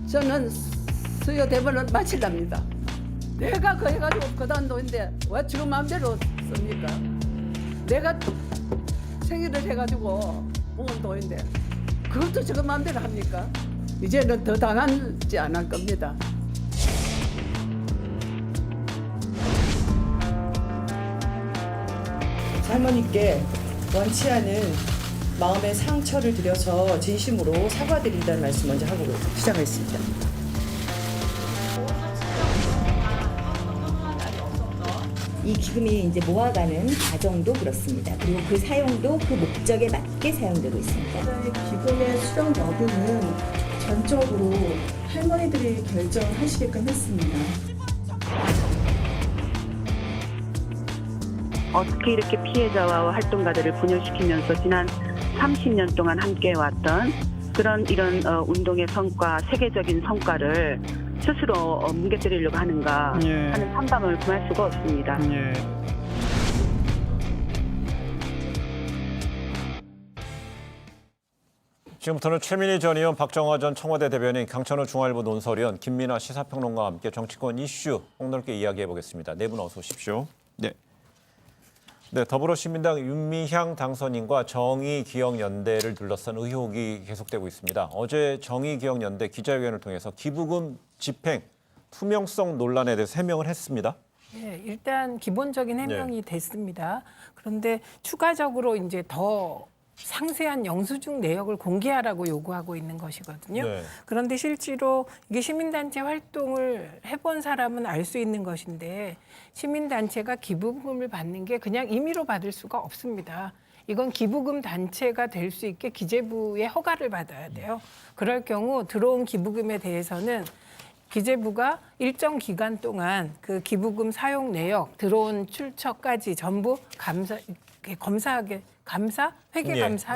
저는 수요 대본을 마치랍니다. 내가 그 해가지고 그다음 돈인데 왜 지금 마음대로 씁니까? 내가 생일을 해가지고 모은 돈인데 그것도 지금 마음대로 합니까? 이제는 더 당하지 않을 겁니다. 할머니께 원치 않은 마음의 상처를 드려서 진심으로 사과드린다는 말씀 먼저 하고 시작하겠습니다. 이 기금이 이제 모아가는 과정도 그렇습니다. 그리고 그 사용도 그 목적에 맞게 사용되고 있습니다. 기금의 수령 여부는 전적으로 할머니들이 결정하시게끔 했습니다. 어떻게 이렇게 피해자와 활동가들을 분열시키면서 지난 30년 동안 함께 왔던 이런 운동의 성과, 세계적인 성과를 스스로 뭉개뜨리려고 하는가 하는 참담을 금할 수가 없습니다. 지금부터는 최민희 전 의원, 박정화 전 청와대 대변인, 강찬호 중앙일보 논설위원, 김민아 시사평론가와 함께 정치권 이슈 폭넓게 이야기해 보겠습니다. 네 분 어서 오십시오. 네, 더불어시민당 윤미향 당선인과 정의기억연대를 둘러싼 의혹이 계속되고 있습니다. 어제 정의기억연대 기자회견을 통해서 기부금 집행 투명성 논란에 대해서 해명을 했습니다. 네, 일단 기본적인 해명이 됐습니다. 그런데 추가적으로 이제 더 상세한 영수증 내역을 공개하라고 요구하고 있는 것이거든요. 네. 그런데 실제로 이게 시민단체 활동을 해본 사람은 알 수 있는 것인데 시민단체가 기부금을 받는 게 그냥 임의로 받을 수가 없습니다. 이건 기부금 단체가 될 수 있게 기재부의 허가를 받아야 돼요. 그럴 경우 들어온 기부금에 대해서는 기재부가 일정 기간 동안 그 기부금 사용 내역, 들어온 출처까지 전부 회계 감사하게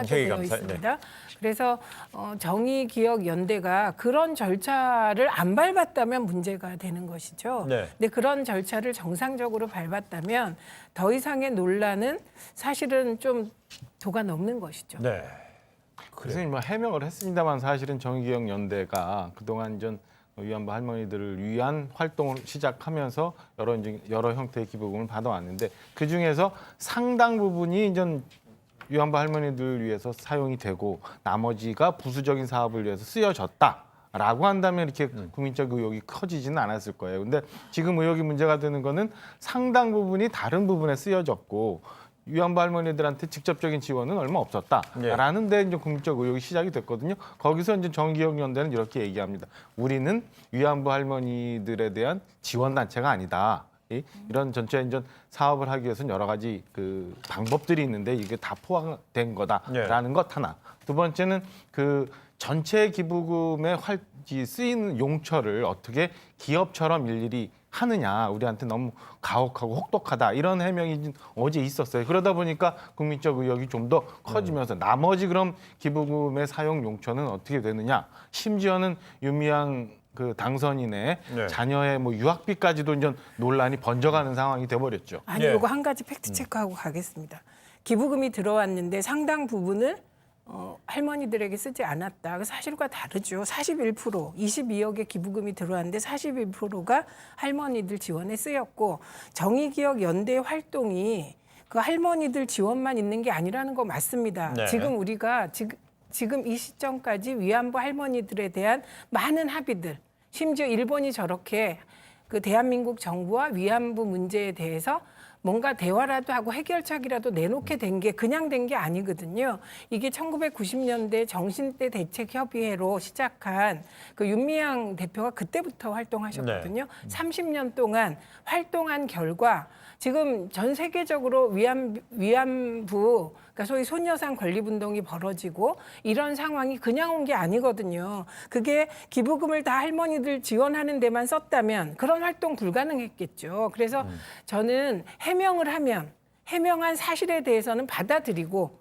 되어 있습니다. 그래서 정의기억연대가 그런 절차를 안 밟았다면 문제가 되는 것이죠. 근데 그런 절차를 정상적으로 밟았다면 더 이상의 논란은 사실은 좀 도가 넘는 것이죠. 네. 그래서 뭐 해명을 했습니다만 사실은 정의기억연대가 그동안 전 위안부 할머니들을 위한 활동을 시작하면서 여러 형태의 기부금을 받아왔는데 그 중에서 상당 부분이 이제 위안부 할머니들을 위해서 사용이 되고 나머지가 부수적인 사업을 위해서 쓰여졌다라고 한다면 이렇게 국민적 의혹이 커지지는 않았을 거예요. 근데 지금 의혹이 문제가 되는 거는 상당 부분이 다른 부분에 쓰여졌고 위안부 할머니들한테 직접적인 지원은 얼마 없었다라는 데 이제 국민적 의혹이 시작이 됐거든요. 거기서 이제 정의기억연대는 이렇게 얘기합니다. 우리는 위안부 할머니들에 대한 지원 단체가 아니다. 이런 전체 인전 사업을 하기 위해서는 여러 가지 그 방법들이 있는데 이게 다 포함된 거다라는 것 하나. 두 번째는 그 전체 기부금에 쓰이는 용처를 어떻게 기업처럼 일일이 하느냐, 우리한테 너무 가혹하고 혹독하다 이런 해명이 어제 있었어요. 그러다 보니까 국민적 의혹이 좀 더 커지면서 나머지 그럼 기부금의 사용 용처는 어떻게 되느냐, 심지어는 윤미향 그 당선인의 자녀의 뭐 유학비까지도 이제 논란이 번져가는 상황이 돼버렸죠. 아니, 이거 한 가지 팩트 체크하고 가겠습니다. 기부금이 들어왔는데 상당 부분을 할머니들에게 쓰지 않았다. 그 사실과 다르죠. 41%, 22억의 기부금이 들어왔는데 41%가 할머니들 지원에 쓰였고 정의기억연대 활동이 그 할머니들 지원만 있는 게 아니라는 거 맞습니다. 지금 우리가 지금 이 시점까지 위안부 할머니들에 대한 많은 합의들, 심지어 일본이 저렇게 그 대한민국 정부와 위안부 문제에 대해서 뭔가 대화라도 하고 해결책이라도 내놓게 된 게 그냥 된 게 아니거든요. 이게 1990년대 정신대 대책협의회로 시작한 그 윤미향 대표가 그때부터 활동하셨거든요. 30년 동안 활동한 결과 지금 전 세계적으로 위안부, 그러니까 소위 소녀상 건립운동이 벌어지고 이런 상황이 그냥 온 게 아니거든요. 그게 기부금을 다 할머니들 지원하는 데만 썼다면 그런 활동 불가능했겠죠. 그래서 저는 해명한 사실에 대해서는 받아들이고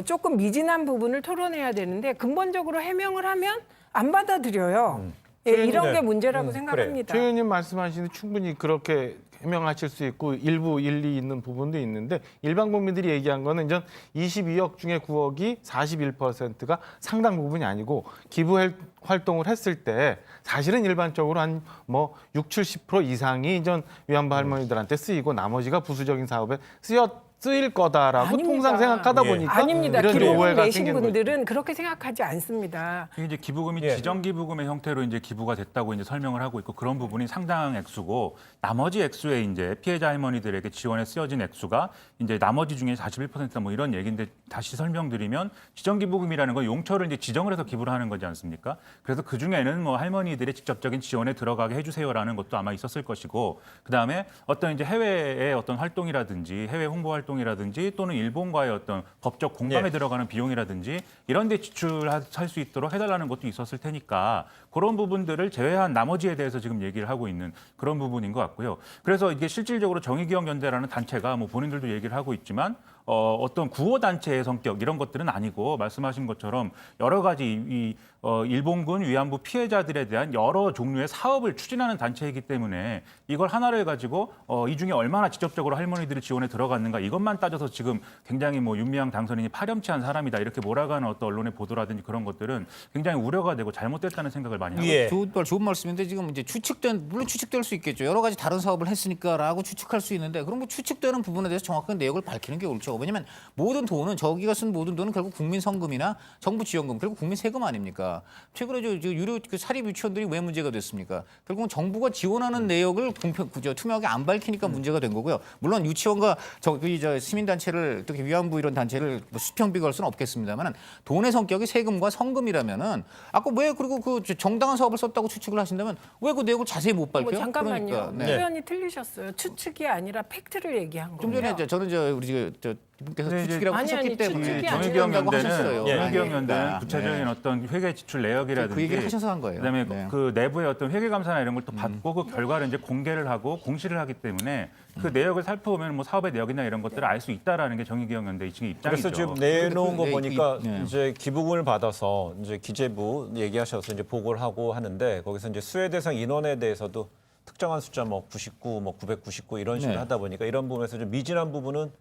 조금 미진한 부분을 토론해야 되는데 근본적으로 해명을 하면 안 받아들여요. 이런 게 문제라고 생각합니다. 최 의원님 말씀하시는 충분히 그렇게 해명하실 수 있고 일부 일리 있는 부분도 있는데 일반 국민들이 얘기한 거는 전 22억 중에 9억이 41%가 상당 부분이 아니고 기부 활동을 했을 때 사실은 일반적으로 한 뭐 60-70% 이상이 전 위안부 할머니들한테 쓰이고 나머지가 부수적인 사업에 쓰일 거다라고 아닙니다. 통상 생각하다 예. 보니까 아닙니다. 이런 기부금 오해가 내신 생기는 거죠. 분들은 그렇게 생각하지 않습니다. 이게 이제 기부금이 예. 지정 기부금의 형태로 이제 기부가 됐다고 이제 설명을 하고 있고 그런 부분이 상당한 액수고 나머지 액수에 이제 피해자 할머니들에게 지원에 쓰여진 액수가 이제 나머지 중에 41%다 뭐 이런 얘기인데 다시 설명드리면 지정 기부금이라는 건 용처를 이제 지정을 해서 기부를 하는 거지 않습니까? 그래서 그 중에는 뭐 할머니들의 직접적인 지원에 들어가게 해주세요라는 것도 아마 있었을 것이고 그 다음에 어떤 이제 해외의 어떤 활동이라든지 해외 홍보 활동이라든지 또는 일본과의 어떤 법적 공방에 예. 들어가는 비용이라든지 이런 데 지출할 수 있도록 해달라는 것도 있었을 테니까 그런 부분들을 제외한 나머지에 대해서 지금 얘기를 하고 있는 그런 부분인 것 같고요. 그래서 이게 실질적으로 정의기억연대라는 단체가 뭐 본인들도 얘기를 하고 있지만 어떤 구호단체의 성격 이런 것들은 아니고 말씀하신 것처럼 여러 가지 일본군 위안부 피해자들에 대한 여러 종류의 사업을 추진하는 단체이기 때문에 이걸 하나를 가지고 이 중에 얼마나 직접적으로 할머니들이 지원에 들어갔는가 이것만 따져서 지금 굉장히 뭐 윤미향 당선인이 파렴치한 사람이다 이렇게 몰아가는 어떤 언론의 보도라든지 그런 것들은 굉장히 우려가 되고 잘못됐다는 생각을 많이 하고 예. 좋은 말씀인데 지금 이제 물론 추측될 수 있겠죠. 여러 가지 다른 사업을 했으니까라고 추측할 수 있는데 그럼 뭐 추측되는 부분에 대해서 정확한 내역을 밝히는 게 옳죠. 왜냐하면 모든 돈은 저기가 쓴 모든 돈은 결국 국민 성금이나 정부 지원금 결국 국민 세금 아닙니까? 최근에 저 유료 사립 유치원들이 왜 문제가 됐습니까? 결국은 정부가 지원하는 내역을 투명하게 안 밝히니까 문제가 된 거고요. 물론 유치원과 저 시민단체를 특히 위안부 이런 단체를 뭐 수평 비교할 수는 없겠습니다만 돈의 성격이 세금과 성금이라면은 아까 왜 그리고 그 정당한 사업을 썼다고 추측을 하신다면 왜 그 내역을 자세히 못 밝혀요? 잠깐만요. 그러니까, 네. 표현이 틀리셨어요. 추측이 아니라 팩트를 얘기한 거예요. 좀 전에 저는 우리 이분께서 네, 추측이라고 아니, 하셨기 때문에 추측이 아니라 정의기억연대는 정의기억연대는 구체적인 어떤 회계 지출 내역이라든지 그 얘기를 하셔서 한 거예요. 그다음에 네. 그 내부의 어떤 회계 감사나 이런 걸 또 받고 그 결과를 이제 공개를 하고 공시를 하기 때문에 그 내역을 살펴보면 뭐 사업의 내역이나 이런 것들을 알 수 있다라는 게 정의기억연대 이 층의 입장이죠. 그래서 지금 내놓은 거 네, 보니까 네. 이제 기부금을 받아서 이제 기재부 얘기하셔서 이제 보고를 하고 하는데 거기서 이제 수혜 대상 인원에 대해서도 특정한 숫자 뭐 99, 뭐 999 이런 식으로 네. 하다 보니까 이런 부분에서 좀 미진한 부분은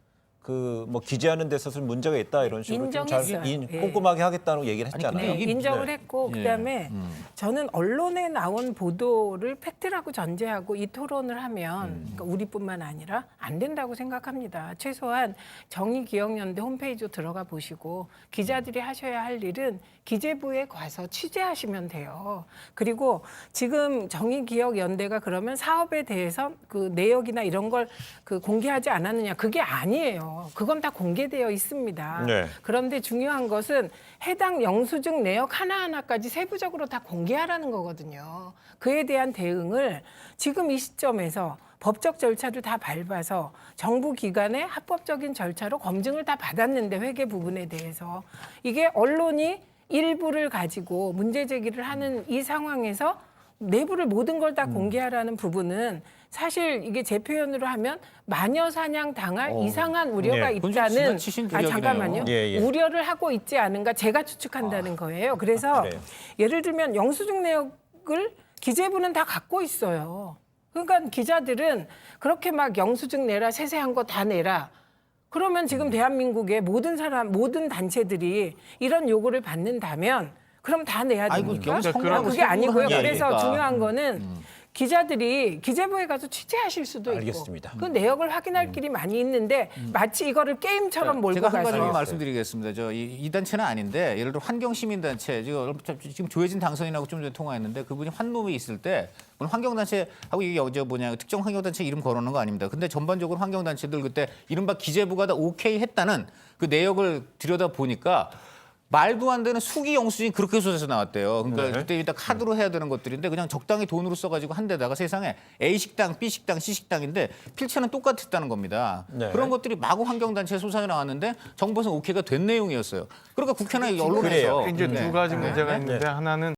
그 뭐 기재하는 데 있어서 문제가 있다 이런 식으로 좀 잘 인정했어요. 예. 꼼꼼하게 하겠다는 얘기를 했잖아요. 근데 네, 이게 인정을 네. 했고 예. 그다음에 저는 언론에 나온 보도를 팩트라고 전제하고 이 토론을 하면 그러니까 우리뿐만 아니라 안 된다고 생각합니다. 최소한 정의기억연대 홈페이지로 들어가 보시고 기자들이 하셔야 할 일은 기재부에 가서 취재하시면 돼요. 그리고 지금 정의기억연대가 그러면 사업에 대해서 그 내역이나 이런 걸 그 공개하지 않았느냐 그게 아니에요. 그건 다 공개되어 있습니다. 네. 그런데 중요한 것은 해당 영수증 내역 하나하나까지 세부적으로 다 공개하라는 거거든요. 그에 대한 대응을 지금 이 시점에서 법적 절차를 다 밟아서 정부 기관의 합법적인 절차로 검증을 다 받았는데 회계 부분에 대해서 이게 언론이 일부를 가지고 문제 제기를 하는 이 상황에서 내부를 모든 걸 다 공개하라는 부분은 사실 이게 제 표현으로 하면 마녀 사냥 당할 이상한 우려가 네. 그건 좀 있다는 지나치신 우려이네요. 잠깐만요. 예, 예. 우려를 하고 있지 않은가 제가 추측한다는 거예요. 그래서 그래요? 예를 들면 영수증 내역을 기재부는 다 갖고 있어요. 그러니까 기자들은 그렇게 막 영수증 내라 세세한 거 다 내라. 그러면 지금 대한민국의 모든 단체들이 이런 요구를 받는다면 그럼 다 내야 아이고, 됩니까? 영수 성명하고 그게 아니고요. 세부로 그래서 하니까. 중요한 거는 기자들이 기재부에 가서 취재하실 수도 알겠습니다. 있고 그 내역을 확인할 길이 많이 있는데 마치 이거를 게임처럼 몰고 제가 한 가지만 가서 말씀드리겠습니다. 이 단체는 아닌데 예를 들어 환경시민단체 지금 조혜진 당선인하고 좀 전에 통화했는데 그분이 환노에 있을 때 물론 환경단체하고 이게 특정 환경단체 이름 거론한 거 아닙니다. 근데 전반적으로 환경단체들 그때 이른바 기재부가 다 오케이 했다는 그 내역을 들여다 보니까 말도 안 되는 수기 영수증이 그렇게 쏟아져 나왔대요. 그러니까 네. 그때 일단 카드로 해야 되는 것들인데 그냥 적당히 돈으로 써가지고 한 데다가 세상에 A 식당, B 식당, C 식당인데 필체는 똑같았다는 겁니다. 네. 그런 것들이 마구 환경단체 소상에 나왔는데 정부에서 오케이가 된 내용이었어요. 그러니까 국회나 언론에서 그래요. 이제 네. 두 가지 문제가 네. 있는데 하나는